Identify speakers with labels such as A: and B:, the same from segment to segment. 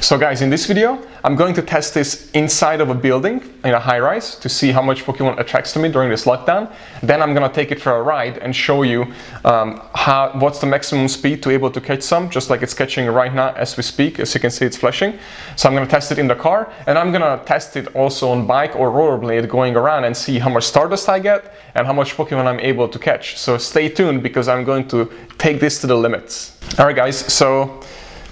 A: So guys, in this video, I'm going to test this inside of a building in a high-rise to see how much Pokemon attracts to me during this lockdown. Then I'm gonna take it for a ride and show you what's the maximum speed to able to catch some, just like it's catching right now as we speak. As you can see, it's flashing. So I'm gonna test it in the car, and I'm gonna test it also on bike or rollerblade going around and see how much Stardust I get and how much Pokemon I'm able to catch. So stay tuned because I'm going to take this to the limits. Alright guys, so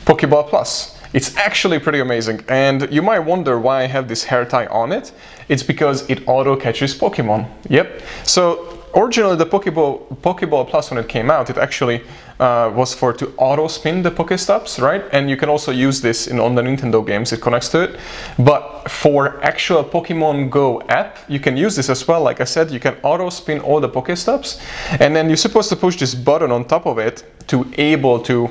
A: Pokeball Plus. It's actually pretty amazing, and you might wonder why I have this hair tie on it. It's because it auto catches Pokemon. Yep. So originally the Pokeball Plus, when it came out, it actually was for to auto spin the Pokestops, right? And you can also use this on the Nintendo games. It connects to it. But for actual Pokemon Go app, you can use this as well. Like I said, you can auto spin all the Pokestops, and then you're supposed to push this button on top of it to able to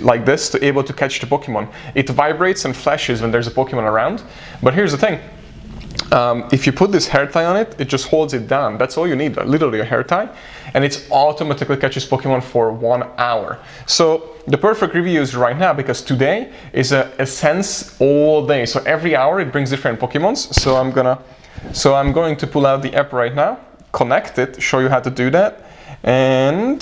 A: like this, to able to catch the Pokemon. It vibrates and flashes when there's a Pokemon around. But here's the thing. If you put this hair tie on it, it just holds it down. That's all you need, literally a hair tie. And it automatically catches Pokemon for 1 hour. So the perfect review is right now, because today is a sense all day. So every hour it brings different Pokemons. So I'm going to pull out the app right now, connect it, show you how to do that. And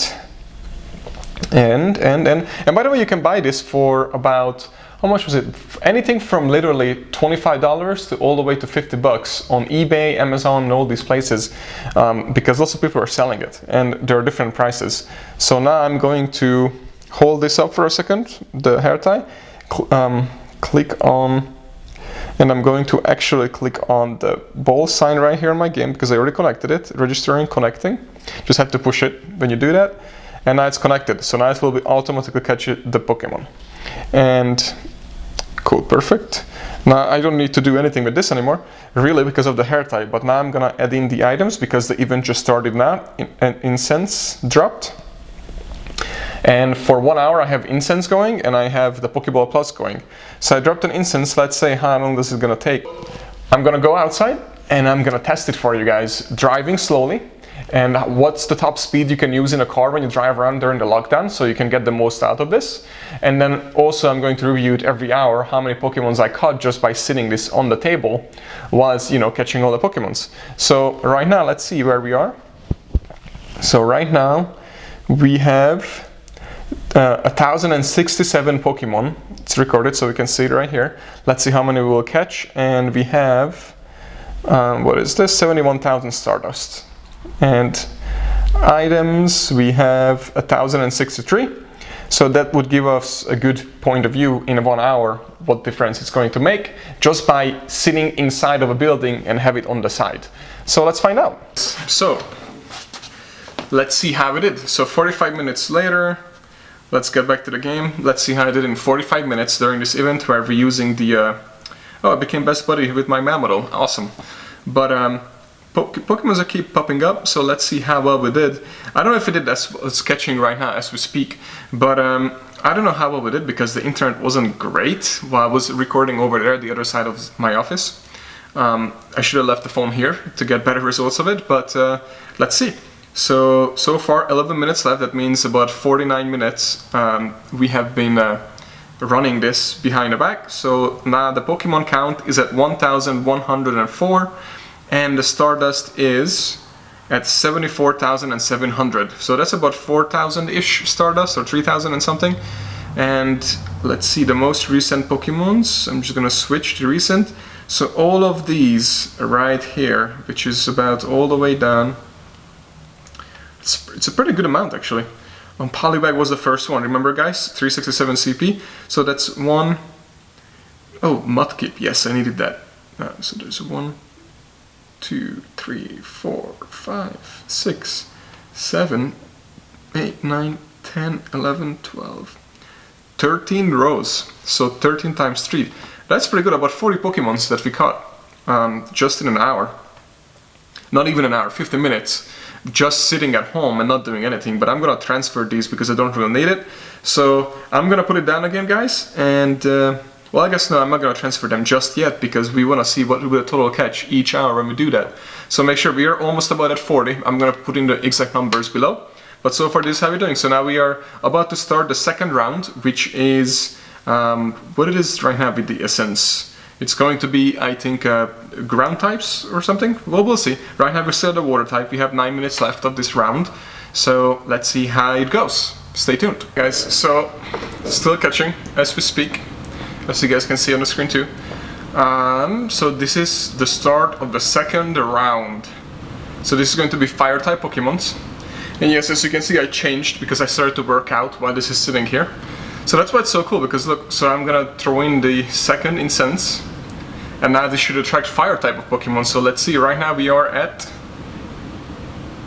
A: by the way, you can buy this for about, how much was it? Anything from literally $25 to all the way to $50 on eBay, Amazon, and all these places, because lots of people are selling it and there are different prices. So now I'm going to hold this up for a second, the hair tie, click on, and I'm going to actually click on the ball sign right here in my game because I already connected it, registering, connecting. Just have to push it when you do that. And now it's connected, so now it will be automatically catch the Pokemon. And cool, perfect. Now I don't need to do anything with this anymore, really, because of the hair tie. But now I'm gonna add in the items because the event just started now. And incense dropped. And for 1 hour I have incense going, and I have the Pokeball Plus going. So I dropped an incense. Let's say how long this is gonna take. I'm gonna go outside and I'm gonna test it for you guys, driving slowly. And what's the top speed you can use in a car when you drive around during the lockdown, so you can get the most out of this. And then also I'm going to review it every hour, how many Pokemons I caught just by sitting this on the table whilst, you know, catching all the Pokemons. So right now, let's see where we are. So right now we have 1,067 Pokemon. It's recorded, so we can see it right here. Let's see how many we will catch. And we have, what is this? 71,000 Stardust. And items, we have 1,063. So that would give us a good point of view in 1 hour what difference it's going to make just by sitting inside of a building and have it on the side. So let's find out. So let's see how it did. So 45 minutes later, let's get back to the game. Let's see how I did in 45 minutes during this event where we're using the oh, I became best buddy with my Mammoth. Awesome. But Pokemons keep popping up, so let's see how well we did. I don't know if it did as catching right now as we speak, but I don't know how well we did because the internet wasn't great while I was recording over there, the other side of my office. I should have left the phone here to get better results of it, but let's see. So far 11 minutes left. That means about 49 minutes we have been running this behind the back. So now the Pokemon count is at 1,104. And the Stardust is at 74,700. So that's about 4,000-ish Stardust, or 3,000 and something. And let's see the most recent Pokemons. I'm just gonna switch to recent. So all of these right here, which is about all the way down. It's a pretty good amount actually. Poliwag was the first one, remember guys? 367 CP. So that's one. Oh, Mudkip, yes, I needed that. So there's 1, 2, 3, 4, 5, 6, 7, 8, 9, 10, 11, 12, 13 rows. So 13 times 3. That's pretty good. About 40 Pokemons that we caught just in an hour. Not even an hour, 50 minutes. Just sitting at home and not doing anything. But I'm gonna transfer these because I don't really need it. So I'm gonna put it down again, guys. And well, I guess no, I'm not going to transfer them just yet because we want to see what will be the total catch each hour when we do that. So make sure we are almost about at 40. I'm going to put in the exact numbers below. But so far this is how we're doing. So now we are about to start the second round, which is What it is right now with the essence. It's going to be, I think, ground types or something. Well, we'll see. Right now we're still the water type. We have 9 minutes left of this round. So let's see how it goes. Stay tuned. Guys, so still catching as we speak. As you guys can see on the screen too. So this is the start of the second round. So this is going to be fire type Pokemons. And yes, as you can see, I changed because I started to work out while this is sitting here. So that's why it's so cool, because look, so I'm gonna throw in the second incense. And now this should attract fire type of Pokemon. So let's see, right now we are at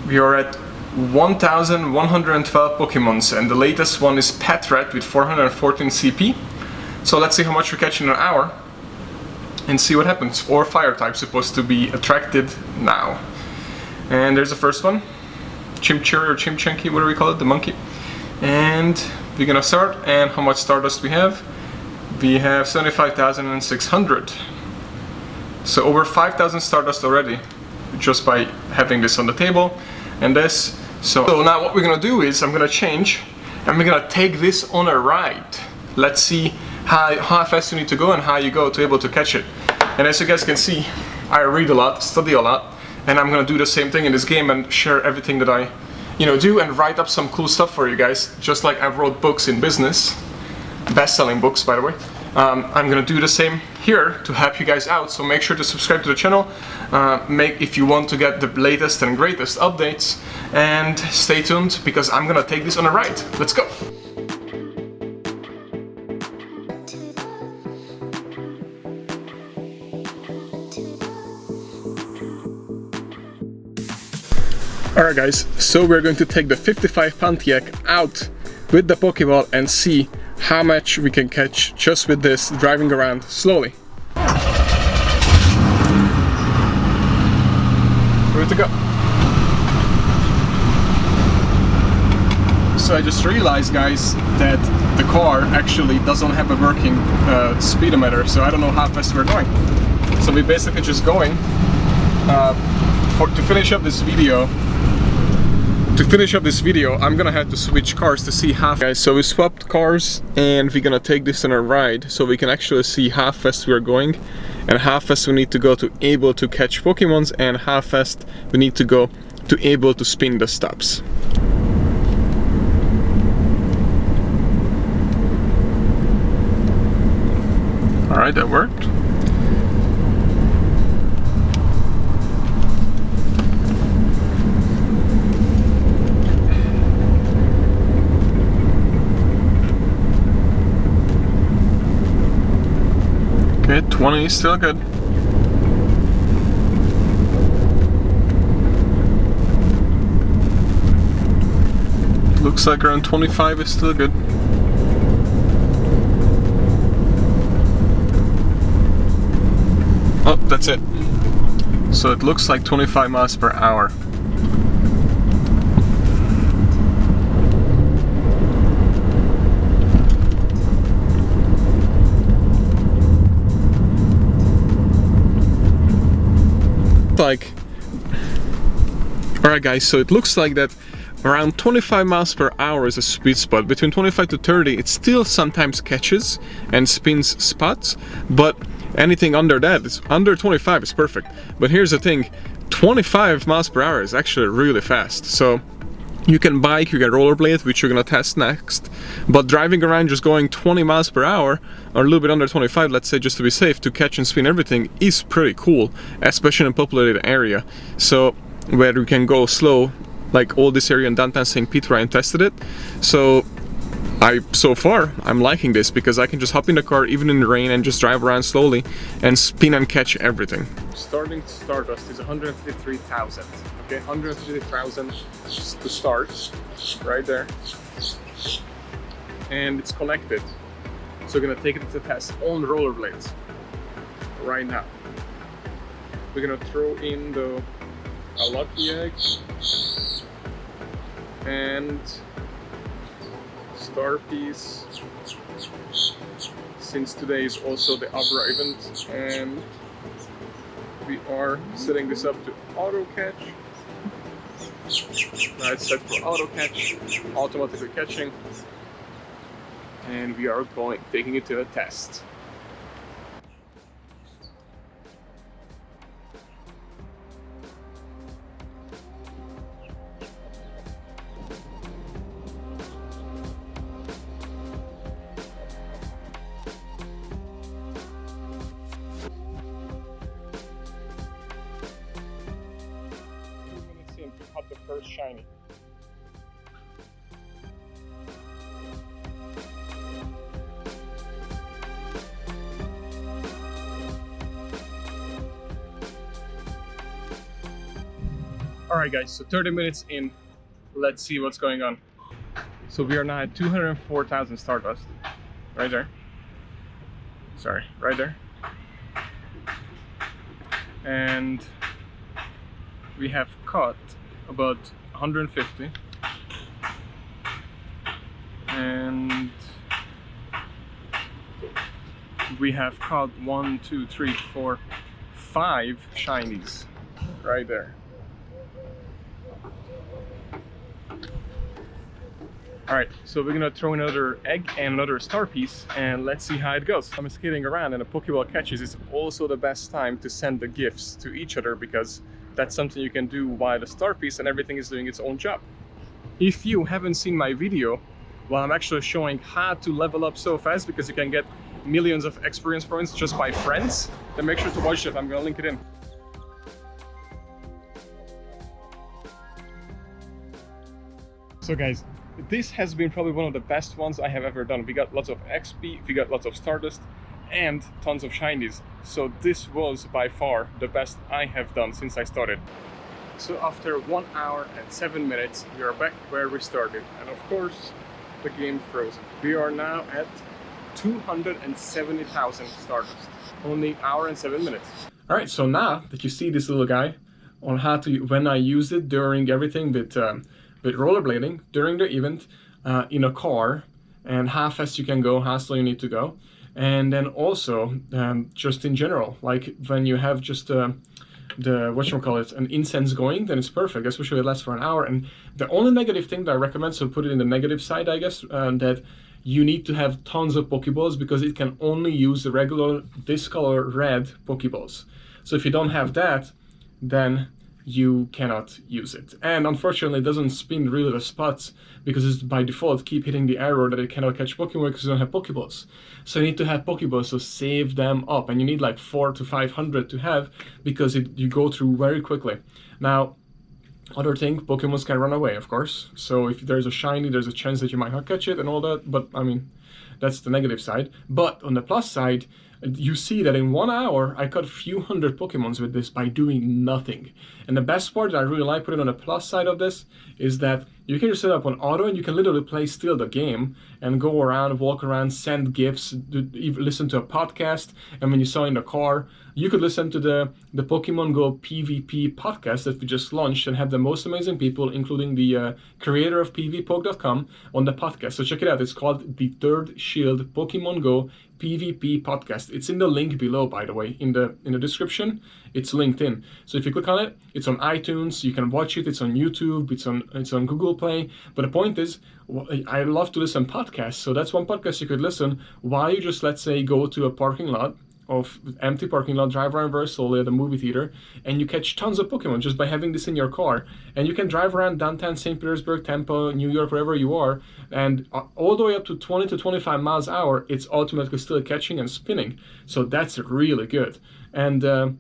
A: 1,112 Pokemons, and the latest one is Patrat with 414 CP. So let's see how much we catch in an hour and see what happens. Or fire type supposed to be attracted now. And there's the first one, Chimchurri or Chimchunky, whatever we call it, the monkey. And we're gonna start, and how much Stardust we have? We have 75,600. So over 5,000 Stardust already, just by having this on the table. And this, so now what we're gonna do is, I'm gonna change, and we're gonna take this on a ride. Let's see how fast you need to go and how you go to be able to catch it. And as you guys can see, I read a lot, study a lot, and I'm gonna do the same thing in this game and share everything that I do and write up some cool stuff for you guys, just like I've wrote books in business, best-selling books by the way. I'm gonna do the same here to help you guys out, so make sure to subscribe to the channel if you want to get the latest and greatest updates, and stay tuned because I'm gonna take this on a ride. Let's go! Alright guys, so we're going to take the 55 Pontiac out with the Pokeball and see how much we can catch just with this, driving around slowly. Ready to go. So I just realized, guys, that the car actually doesn't have a working speedometer, so I don't know how fast we're going. So we're basically just going to finish up this video. I'm gonna have to switch cars to see how. Guys, so we swapped cars and we're gonna take this on a ride so we can actually see how fast we're going and how fast we need to go to able to catch Pokemons and how fast we need to go to able to spin the stops. Alright, that worked. Okay, 20 is still good. Looks like around 25 is still good. Oh, that's it. So it looks like 25 miles per hour. Like, alright guys, so it looks like that around 25 miles per hour is a sweet spot. Between 25 to 30 it still sometimes catches and spins spots, but anything under that, is under 25 is perfect. But here's the thing, 25 miles per hour is actually really fast. So you can bike, you can rollerblade, which you're gonna test next, but driving around just going 20 miles per hour or a little bit under 25, let's say, just to be safe, to catch and spin everything is pretty cool, especially in a populated area. So where you can go slow, like all this area in downtown St. Peter, I tested it. So far I'm liking this because I can just hop in the car even in the rain and just drive around slowly and spin and catch everything. Starting Stardust is 153,000. Okay, 153,000 to start, right there. And it's connected. So we're gonna take it to test on rollerblades right now. We're gonna throw in the lucky egg and star piece, since today is also the Abra Event, and we are setting this up to auto catch. Now it's set for auto catch, automatically catching, and we are taking it to a test. To cut the first shiny. Alright guys, so 30 minutes in, let's see what's going on. So we are now at 204,000 Stardust, right there. Sorry, right there. And we have caught about 150, and we have caught 1, 2, 3, 4, 5 shinies right there. Alright, so we're gonna throw another egg and another star piece, and let's see how it goes. I'm skating around and a Pokeball catches. It's also the best time to send the gifts to each other, because that's something you can do while the star piece and everything is doing its own job. If you haven't seen my video, well, I'm actually showing how to level up so fast, because you can get millions of experience points just by friends, then make sure to watch it. I'm gonna link it in. So guys, this has been probably one of the best ones I have ever done. We got lots of XP, we got lots of Stardust, and tons of shinies. So this was by far the best I have done since I started. So after 1 hour and 7 minutes, we are back where we started. And of course, the game frozen. We are now at 270,000 Stardust. Only an hour and 7 minutes. All right, so now that you see this little guy on how to, when I use it during everything with rollerblading, during the event, in a car, and how fast you can go, how slow you need to go. And then also, just in general, like when you have just the whatchamacallit, an incense going, then it's perfect, especially it lasts for an hour. And the only negative thing that I recommend, so put it in the negative side, I guess, that you need to have tons of Pokeballs, because it can only use the regular, this color red Pokeballs. So if you don't have that, then you cannot use it. And unfortunately it doesn't spin really the spots, because it's by default keep hitting the arrow that it cannot catch Pokemon because you don't have Pokeballs. So you need to have Pokeballs, so save them up, and you need like 400 to 500 to have, because you go through very quickly. Now, other thing, Pokemons can run away, of course. So if there's a shiny, there's a chance that you might not catch it and all that, but I mean, that's the negative side. But on the plus side, you see that in 1 hour, I caught a few hundred Pokemons with this by doing nothing. And the best part that I really like putting on the plus side of this is that you can just set up on auto, and you can literally play still the game and go around, walk around, send gifts, listen to a podcast. And when you saw in the car, you could listen to the Pokemon Go PvP podcast that we just launched, and have the most amazing people, including the creator of PvPoke.com, on the podcast. So check it out. It's called the Third Shield Pokemon Go PvP podcast. It's in the link below, by the way, in the description. It's linked in. So if you click on it, it's on iTunes. You can watch it. It's on YouTube. It's on Google Play. But the point is, I love to listen to podcasts. So that's one podcast you could listen while you just, let's say, go to a parking lot, of empty parking lot, drive around very slowly at a movie theater, and you catch tons of Pokemon just by having this in your car. And you can drive around downtown St. Petersburg, Tampa, New York, wherever you are, and all the way up to 20 to 25 miles an hour, it's automatically still catching and spinning. So that's really good. And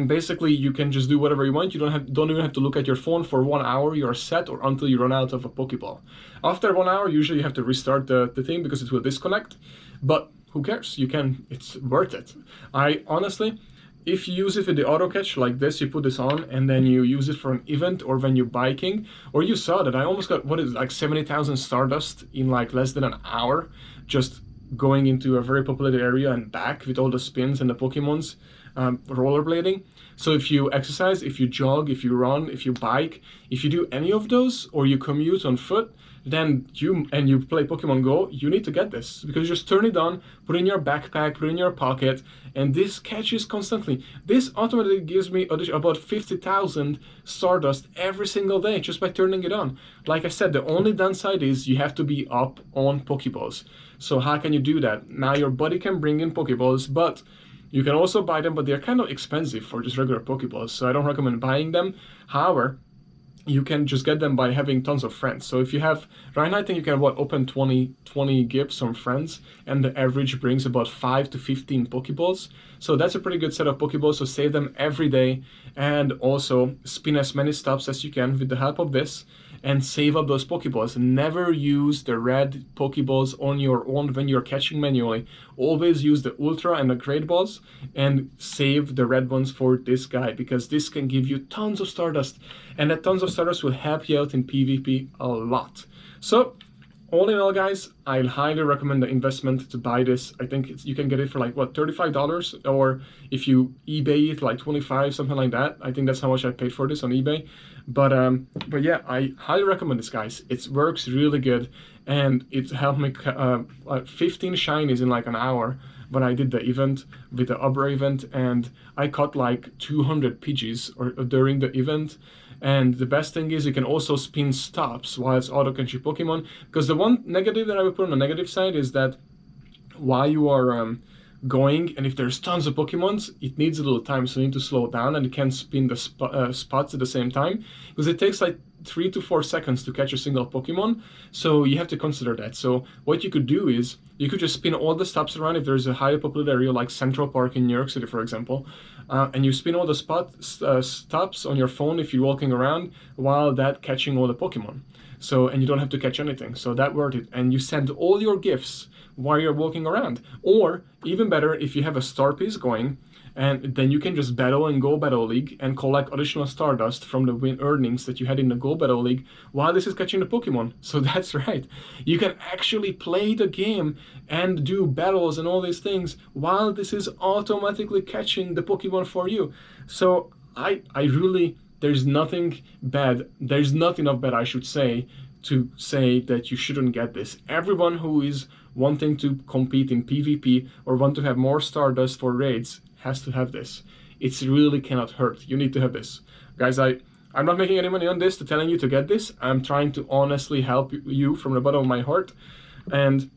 A: basically you can just do whatever you want. You don't even have to look at your phone for 1 hour. You're set, or until you run out of a Pokeball. After 1 hour, usually you have to restart the thing, because it will disconnect. But who cares? It's worth it. I honestly, if you use it with the auto catch like this, you put this on and then you use it for an event, or when you're biking, or you saw that I almost got, like 70,000 Stardust in like less than an hour, just going into a very populated area and back with all the spins and the Pokemons, rollerblading. So if you exercise, if you jog, if you run, if you bike, if you do any of those, or you commute on foot, then you play Pokemon Go, you need to get this, because you just turn it on, put it in your backpack, put it in your pocket, and this catches constantly. This automatically gives me about 50,000 Stardust every single day just by turning it on. Like I said, the only downside is you have to be up on Pokeballs. So how can you do that? Now your buddy can bring in Pokeballs, but you can also buy them, but they're kind of expensive for just regular Pokeballs, so I don't recommend buying them. However, you can just get them by having tons of friends. So if you have, right now I think you can open 20 gifts from friends, and the average brings about 5 to 15 Pokeballs. So that's a pretty good set of Pokeballs, so save them every day, and also spin as many stops as you can with the help of this, and save up those Pokeballs. Never use the red Pokeballs on your own when you're catching manually. Always use the Ultra and the Great Balls, and save the red ones for this guy, because this can give you tons of Stardust, and that tons of Stardust will help you out in PvP a lot. So all in all, guys, I highly recommend the investment to buy this. I think you can get it for like, what, $35, or if you eBay it, like 25, something like that. I think that's how much I paid for this on eBay. But yeah, I highly recommend this, guys. It works really good, and it helped me 15 shinies in like an hour when I did the event with the Abra event, and I caught like 200 Pidgeys during the event. And the best thing is you can also spin stops while it's auto-catching Pokemon, because the one negative that I would put on the negative side is that while you are going, and if there's tons of Pokemons, it needs a little time, so you need to slow down, and you can't spin the spots at the same time, because it takes like 3 to 4 seconds to catch a single Pokemon, so you have to consider that. So what you could do is you could just spin all the stops around if there's a highly populated area like Central Park in New York City, for example, and you spin all the stops on your phone if you're walking around while that catching all the Pokemon. So, and you don't have to catch anything, so that worth it. And you send all your gifts while you're walking around. Or even better, if you have a star piece going, and then you can just battle in Go Battle League and collect additional Stardust from the win earnings that you had in the Go Battle League while this is catching the Pokemon. So that's right, you can actually play the game and do battles and all these things while this is automatically catching the Pokemon for you. So I really, there's nothing bad, there's not enough bad, I should say, to say that you shouldn't get this. Everyone who is wanting to compete in PvP or want to have more Stardust for raids has to have this. It really cannot hurt. You need to have this. Guys, I'm not making any money on this to telling you to get this. I'm trying to honestly help you from the bottom of my heart, and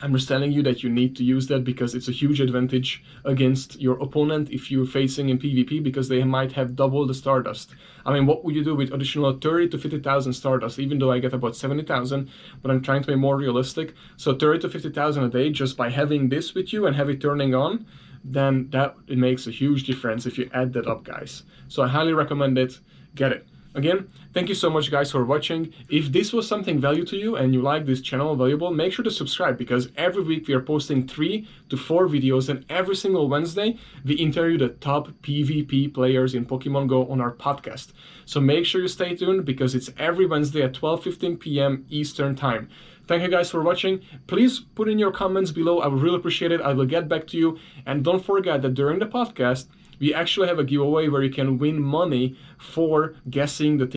A: I'm just telling you that you need to use that, because it's a huge advantage against your opponent if you're facing in PvP, because they might have double the Stardust. I mean, what would you do with additional 30 to 50,000 Stardust, even though I get about 70,000, but I'm trying to be more realistic. So 30 to 50,000 a day just by having this with you and have it turning on, then it makes a huge difference if you add that up, guys. So I highly recommend it. Get it. Again, thank you so much, guys, for watching. If this was something value to you and you like this channel valuable, make sure to subscribe, because every week we are posting 3 to 4 videos, and every single Wednesday we interview the top PvP players in Pokemon Go on our podcast. So make sure you stay tuned, because it's every Wednesday at 12:15 p.m. Eastern Time. Thank you, guys, for watching. Please put in your comments below. I would really appreciate it. I will get back to you. And don't forget that during the podcast, we actually have a giveaway where you can win money for guessing the